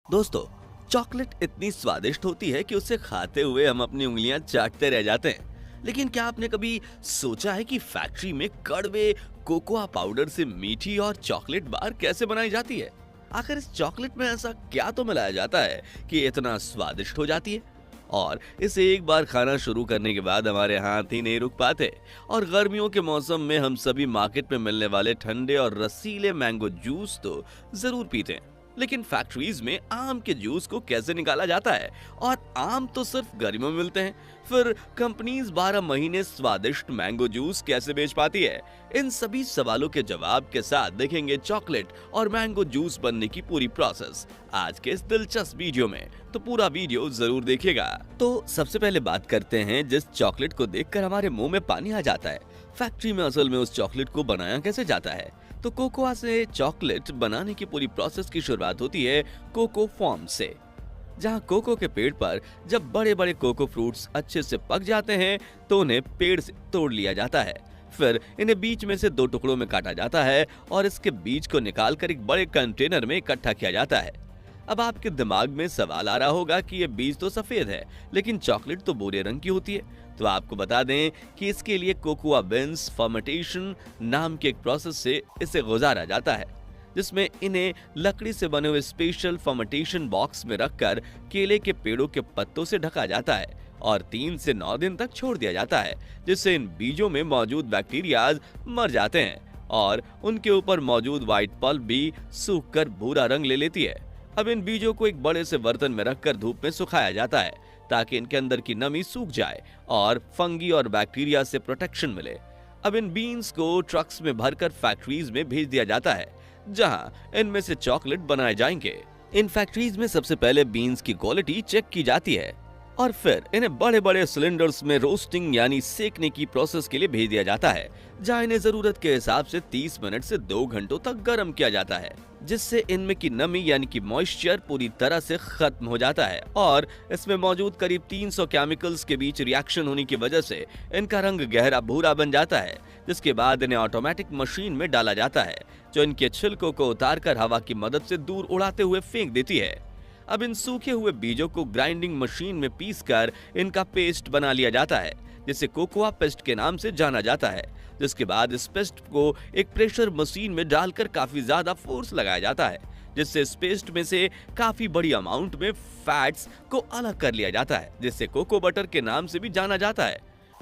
दोस्तों, चॉकलेट इतनी स्वादिष्ट होती है कि उसे खाते हुए हम अपनी उंगलियां चाटते रह जाते हैं। लेकिन क्या आपने कभी सोचा है कि फैक्ट्री में कड़वे कोकोआ पाउडर से मीठी और चॉकलेट बार कैसे बनाई जाती है? आखिर इस चॉकलेट में ऐसा क्या तो मिलाया जाता है कि इतना स्वादिष्ट हो जाती है? और इसे एक बार खाना शुरू करने के बाद हमारे हाथ ही नहीं रुक पाते। और गर्मियों के मौसम में हम सभी मार्केट में मिलने वाले ठंडे और रसीले मैंगो जूस तो जरूर पीते हैं। लेकिन फैक्ट्रीज में आम के जूस को कैसे निकाला जाता है? और आम तो सिर्फ गर्मियों में मिलते हैं, फिर कंपनीज 12 महीने स्वादिष्ट मैंगो जूस कैसे बेच पाती है? इन सभी सवालों के जवाब के साथ देखेंगे चॉकलेट और मैंगो जूस बनने की पूरी प्रोसेस आज के इस दिलचस्प वीडियो में। तो पूरा वीडियो जरूर देखिएगा। तो सबसे पहले बात करते हैं जिस चॉकलेट को देखकर हमारे मुंह में पानी आ जाता है। फैक्ट्री में असल में उस चॉकलेट को बनाया कैसे जाता है? तो कोकोआ से चॉकलेट बनाने की पूरी प्रोसेस की शुरुआत होती है कोको फॉर्म से, जहां कोको के पेड़ पर जब बड़े बड़े कोको फ्रूट्स अच्छे से पक जाते हैं तो उन्हें पेड़ से तोड़ लिया जाता है। फिर इन्हें बीच में से 2 टुकड़ों में काटा जाता है और इसके बीज को निकालकर एक बड़े कंटेनर में इकट्ठा किया जाता है। अब आपके दिमाग में सवाल आ रहा होगा कि ये बीज तो सफेद है लेकिन चॉकलेट तो भूरे रंग की होती है। तो आपको बता दें कि इसके लिए कोकोआ बीन्स फर्मेंटेशन नाम के एक प्रोसेस से इसे गुजारा जाता है, जिसमें इन्हें लकड़ी से बने हुए स्पेशल फर्मेंटेशन बॉक्स में रखकर केले के पेड़ों के पत्तों से ढका जाता है और 3 से 9 दिन तक छोड़ दिया जाता है, जिससे इन बीजों में मौजूद बैक्टीरियाज मर जाते हैं और उनके ऊपर मौजूद व्हाइट पल्प भी सूख कर भूरा रंग ले लेती है। अब इन बीजों को एक बड़े से बर्तन में रखकर धूप में सुखाया जाता है ताकि इनके अंदर की नमी सूख जाए और फंगी और बैक्टीरिया से प्रोटेक्शन मिले। अब इन बीन्स को ट्रक्स में भरकर फैक्ट्रीज में भेज दिया जाता है, जहां इनमें से चॉकलेट बनाए जाएंगे। इन फैक्ट्रीज में सबसे पहले बीन्स की क्वालिटी चेक की जाती है और फिर इन्हें बड़े बड़े सिलेंडर्स में रोस्टिंग यानी सेकने की प्रोसेस के लिए भेज दिया जाता है, जहां इन्हें जरूरत के हिसाब से 30 मिनट से 2 घंटों तक गर्म किया जाता है, जिससे इनमें की नमी यानी कि मॉइस्चर पूरी तरह से खत्म हो जाता है और इसमें मौजूद करीब 300 केमिकल्स के बीच रिएक्शन होने की वजह से इनका रंग गहरा भूरा बन जाता है, जिसके बाद इन्हें ऑटोमेटिक मशीन में डाला जाता है, जो इनके छिलकों को उतारकर हवा की मदद से दूर उड़ाते हुए फेंक देती है। अब इन सूखे हुए बीजों को ग्राइंडिंग मशीन में पीसकर इनका पेस्ट बना लिया जाता है, जिसे कोकोआ पेस्ट के नाम से जाना जाता है। जिसके बाद इस पेस्ट को एक प्रेशर मशीन में डालकर काफी ज्यादा फोर्स लगाया जाता है, जिससे इस पेस्ट में से काफी बड़ी अमाउंट में फैट्स को अलग कर लिया जाता है, जिससे कोको बटर के नाम से भी जाना जाता है।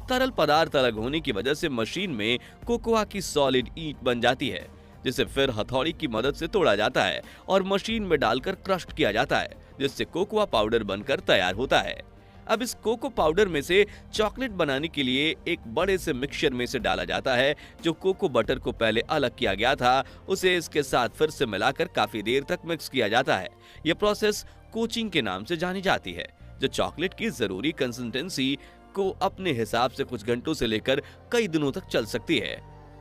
तरल पदार्थ अलग होने की वजह से मशीन में कोकोआ की सॉलिड ईंट बन जाती है, जिसे फिर हथौड़ी की मदद से तोड़ा जाता है और मशीन में डालकर क्रश किया जाता है, जिससे कोकोआ पाउडर बनकर तैयार होता है। अब इस कोको पाउडर में से चॉकलेट बनाने के लिए एक बड़े से मिक्सचर में से डाला जाता है, जो कोको बटर को पहले अलग किया गया था उसे इसके साथ फिर से मिलाकर काफी देर तक मिक्स किया जाता है। यह प्रोसेस कोचिंग के नाम से जानी जाती है, जो चॉकलेट की जरूरी कंसिस्टेंसी को अपने हिसाब से कुछ घंटों से लेकर कई दिनों तक चल सकती है।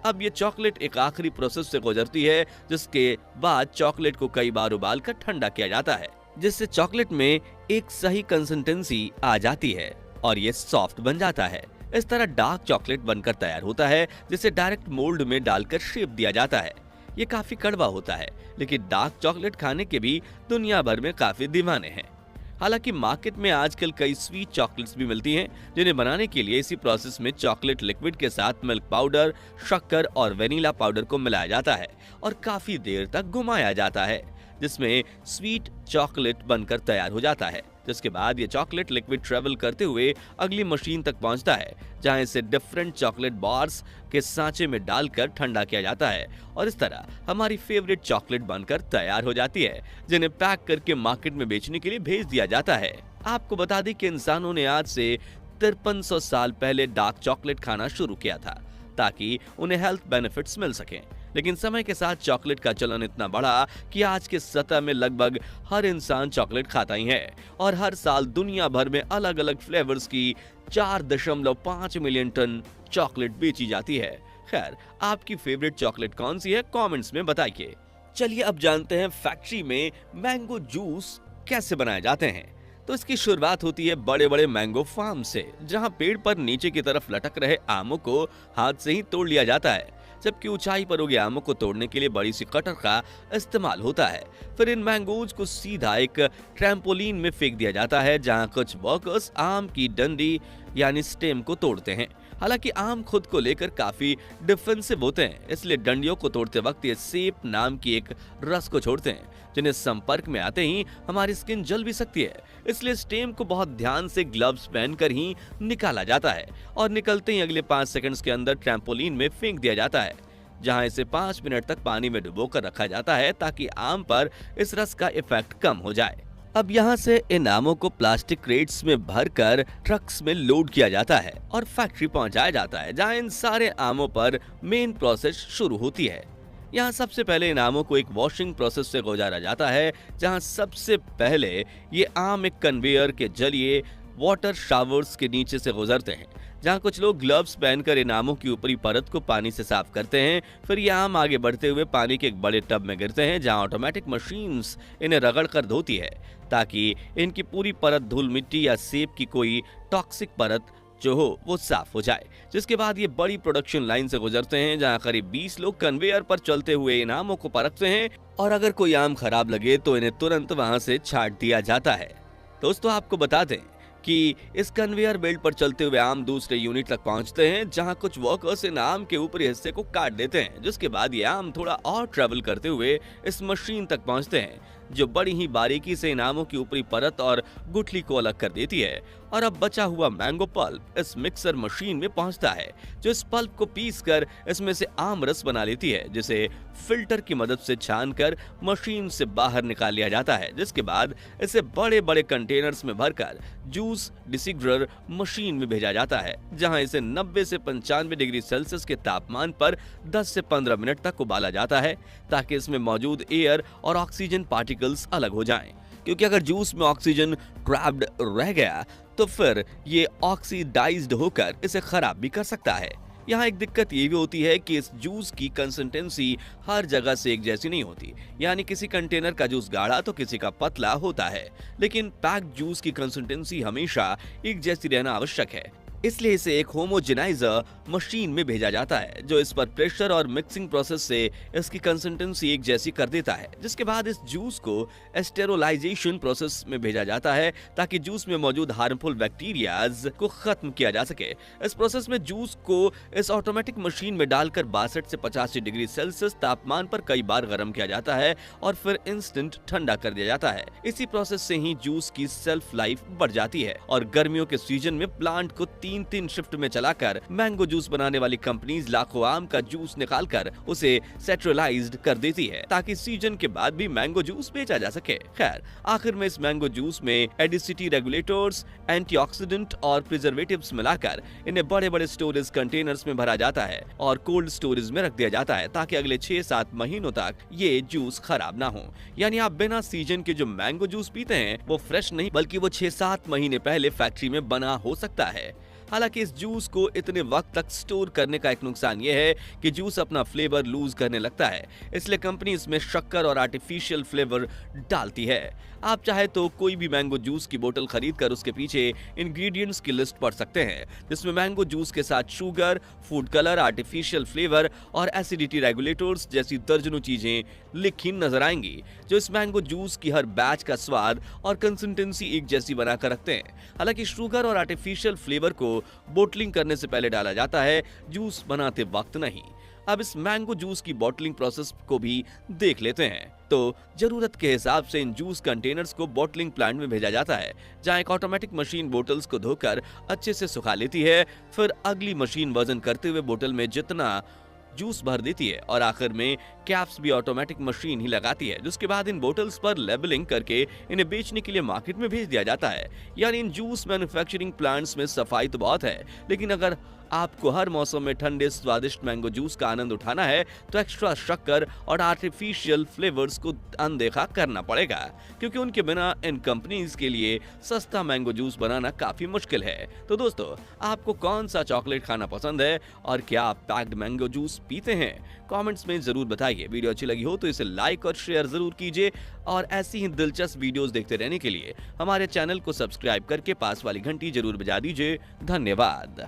अब ये चॉकलेट एक आखिरी प्रोसेस से गुजरती है, जिसके बाद चॉकलेट को कई बार उबालकर ठंडा किया जाता है, जिससे चॉकलेट में एक सही कंसिस्टेंसी आ जाती है और ये सॉफ्ट बन जाता है। इस तरह डार्क चॉकलेट बनकर तैयार होता है, जिसे डायरेक्ट मोल्ड में डालकर शेप दिया जाता है। ये काफी कड़वा होता है, लेकिन डार्क चॉकलेट खाने के भी दुनिया भर में काफी दीवाने हैं। हालांकि मार्केट में आजकल कई स्वीट चॉकलेट्स भी मिलती हैं, जिन्हें बनाने के लिए इसी प्रोसेस में चॉकलेट लिक्विड के साथ मिल्क पाउडर, शक्कर और वेनिला पाउडर को मिलाया जाता है और काफी देर तक घुमाया जाता है, जिसमें स्वीट चॉकलेट बनकर तैयार हो जाता है। जिसके बाद ये चॉकलेट लिक्विड ट्रेवल करते हुए अगली मशीन तक पहुंचता है, जहां इसे डिफरेंट चॉकलेट बार्स के सांचे में डालकर ठंडा किया जाता है और इस तरह हमारी फेवरेट चॉकलेट बनकर तैयार हो जाती है, जिन्हें पैक करके मार्केट में बेचने के लिए भेज दिया जाता है। आपको बता दें कि इंसानों ने आज से 5300 साल पहले डार्क चॉकलेट खाना शुरू किया था, ताकि उन्हें हेल्थ बेनिफिट्स मिल सकें। लेकिन समय के साथ चॉकलेट का चलन इतना बढ़ा कि आज के सतह में लगभग हर इंसान चॉकलेट खाता ही है और हर साल दुनिया भर में अलग अलग फ्लेवर्स की 4.5 मिलियन टन चॉकलेट बेची जाती है। खैर, आपकी फेवरेट चॉकलेट कौन सी है? कमेंट्स में बताइए। चलिए अब जानते हैं फैक्ट्री में मैंगो जूस कैसे बनाए जाते हैं। तो इसकी शुरुआत होती है बड़े बड़े मैंगो फार्म से, जहां पेड़ पर नीचे की तरफ लटक रहे आमों को हाथ से ही तोड़ लिया जाता है। जबकि ऊंचाई पर उगे आमों को तोड़ने के लिए बड़ी सी कटर का इस्तेमाल होता है। फिर इन मैंगोज को सीधा एक ट्रैम्पोलिन में फेंक दिया जाता है, जहां कुछ वर्कर्स आम की डंडी यानी स्टेम को तोड़ते हैं। हालांकि आम खुद को लेकर काफी डिफेंसिव होते हैं, इसलिए डंडियों को तोड़ते वक्त ये सेप नाम की एक रस को छोड़ते हैं, जिन्हें संपर्क में आते ही हमारी स्किन जल भी सकती है। इसलिए स्टेम को बहुत ध्यान से ग्लव्स पहनकर ही निकाला जाता है और निकलते ही अगले 5 सेकंड्स के अंदर ट्रैम्पोलिन में फेंक दिया जाता है, जहां इसे 5 मिनट तक पानी में डुबोकर रखा जाता है ताकि आम पर इस रस का इफेक्ट कम हो जाए। अब यहाँ से इन आमों को प्लास्टिक क्रेट्स में भरकर ट्रक्स में लोड किया जाता है और फैक्ट्री पहुंचाया जाता है, जहां इन सारे आमों पर मेन प्रोसेस शुरू होती है। यहाँ सबसे पहले इन आमों को एक वॉशिंग प्रोसेस से गुजारा जाता है, जहां सबसे पहले ये आम एक कन्वेयर के जरिए वाटर शावर्स के नीचे से गुजरते हैं, जहां कुछ लोग ग्लव्स पहनकर इन आमों की ऊपरी परत को पानी से साफ करते हैं। फिर ये आम आगे बढ़ते हुए पानी के एक बड़े टब में गिरते हैं, जहां ऑटोमेटिक मशीन्स इन्हें रगड़ कर धोती है ताकि इनकी पूरी परत धूल मिट्टी या सेब की कोई टॉक्सिक परत जो हो वो साफ हो जाए। जिसके बाद ये बड़ी प्रोडक्शन लाइन से गुजरते हैं, जहां करीब 20 लोग कन्वेयर पर चलते हुए इन आमों को परखते हैं और अगर कोई आम खराब लगे तो इन्हें तुरंत वहां से छांट दिया जाता है। दोस्तों, आपको बता दें कि इस कन्वेयर बेल्ट पर चलते हुए आम दूसरे यूनिट तक पहुंचते हैं, जहां कुछ वर्कर्स इन आम के ऊपरी हिस्से को काट देते हैं। जिसके बाद ये आम थोड़ा और ट्रेवल करते हुए इस मशीन तक पहुंचते हैं, जो बड़ी ही बारीकी से इन आमों की ऊपरी परत और गुठली को अलग कर देती है। और अब बचा हुआ मैंगो पल्प इस मिक्सर मशीन में पहुंचता है, जो इस पल्प को पीसकर इसमें से आम रस बना लेती है, जिसे फिल्टर की मदद से छानकर मशीन से बाहर निकाल लिया जाता है। जिसके बाद इसे बड़े बड़े कंटेनर्स में भरकर जूस डिसिग्रर मशीन में भेजा जाता है, जहां इसे 90 से 95 डिग्री सेल्सियस के तापमान पर 10 से 15 मिनट तक उबाला जाता है, ताकि इसमें मौजूद एयर और ऑक्सीजन पार्टिकल्स अलग हो जाएं। क्योंकि अगर जूस में ऑक्सीजन ट्रैप्ड रह गया तो फिर ये ऑक्सीडाइज्ड होकर इसे खराब भी कर सकता है। यहाँ एक दिक्कत ये भी होती है कि इस जूस की कंसिस्टेंसी हर जगह से एक जैसी नहीं होती, यानी किसी कंटेनर का जूस गाढ़ा तो किसी का पतला होता है, लेकिन पैक्ड जूस की कंसिस्टेंसी हमेशा एक जैसी रहना आवश्यक है। इसलिए इसे एक होमोजेनाइजर मशीन में भेजा जाता है, जो इस पर प्रेशर और मिक्सिंग प्रोसेस से इसकी कंसिस्टेंसी एक जैसी कर देता है। जिसके बाद इस जूस को स्टेरोलाइजेशन प्रोसेस में भेजा जाता है, ताकि जूस में मौजूद हार्मफुल बैक्टीरियाज को खत्म किया जा सके। इस प्रोसेस में जूस को इस ऑटोमेटिक मशीन में डालकर 62 से 85 डिग्री सेल्सियस तापमान पर कई बार गर्म किया जाता है और फिर इंस्टेंट ठंडा कर दिया जाता है। इसी प्रोसेस से ही जूस की सेल्फ लाइफ बढ़ जाती है और गर्मियों के सीजन में प्लांट को 3 शिफ्ट में चलाकर मैंगो जूस बनाने वाली कंपनीज लाखों आम का जूस निकालकर उसे सेंट्रलाइज्ड कर देती है, ताकि सीजन के बाद भी मैंगो जूस बेचा जा सके। खैर, आखिर में इस मैंगो जूस में एडिसिटी रेगुलेटर्स, एंटीऑक्सीडेंट और प्रिजर्वेटिव्स मिलाकर इन्हें बड़े बड़े स्टोरेज कंटेनर्स में भरा जाता है और कोल्ड स्टोरेज में रख दिया जाता है, ताकि अगले 6-7 महीनों तक ये जूस खराब ना हो। यानी आप बिना सीजन के जो मैंगो जूस पीते हैं वो फ्रेश नहीं, बल्कि वो 6-7 महीने पहले फैक्ट्री में बना हो सकता है। हालांकि इस जूस को इतने वक्त तक स्टोर करने का एक नुकसान ये है कि जूस अपना फ्लेवर लूज करने लगता है, इसलिए कंपनी इसमें शक्कर और आर्टिफिशियल फ्लेवर डालती है। आप चाहे तो कोई भी मैंगो जूस की बोतल खरीद कर उसके पीछे इंग्रेडिएंट्स की लिस्ट पढ़ सकते हैं, जिसमें मैंगो जूस के साथ sugar, food colour, artificial flavour और एसिडिटी रेगुलेटर्स जैसी दर्जनों चीजें लिखी नजर आएंगी, जो इस मैंगो जूस की हर बैच का स्वाद और कंसिस्टेंसी एक जैसी बनाकर रखते हैं। हालांकि शुगर और आर्टिफिशियल फ्लेवर को बोटलिंग करने से पहले डाला जाता है, जूस बनाते वक्त नहीं। अब इस मैंगो जूस की बॉटलिंग प्रोसेस को भी देख लेते हैं। तो जरूरत के हिसाब से इन जूस कंटेनर्स को बॉटलिंग प्लांट में भेजा जाता है, जहां एक ऑटोमेटिक मशीन बोतल्स को धोकर अच्छे से सुखा लेती है। फिर अगली मशीन वजन करते हुए बोतल में जितना जूस भर देती है और आखिर में कैप्स भी ऑटोमेटिक मशीन ही लगाती है, जिसके बाद इन बोतल्स पर लेबलिंग करके इन्हें बेचने के लिए मार्केट में भेज दिया जाता है। यानी इन जूस मैन्युफैक्चरिंग प्लांट्स में सफाई तो बहुत है, लेकिन अगर आपको हर मौसम में ठंडे स्वादिष्ट मैंगो जूस का आनंद उठाना है तो एक्स्ट्रा शक्कर और आर्टिफिशियल फ्लेवर्स को अनदेखा करना पड़ेगा, क्योंकि उनके बिना इन कंपनीज के लिए सस्ता मैंगो जूस बनाना काफी मुश्किल है। तो दोस्तों, आपको कौन सा चॉकलेट खाना पसंद है और क्या आप पैक्ड मैंगो जूस पीते हैं? कमेंट्स में जरूर बताइए। वीडियो अच्छी लगी हो तो इसे लाइक और शेयर जरूर कीजिए और ऐसी ही दिलचस्प वीडियोस देखते रहने के लिए हमारे चैनल को सब्सक्राइब करके पास वाली घंटी जरूर बजा दीजिए। धन्यवाद।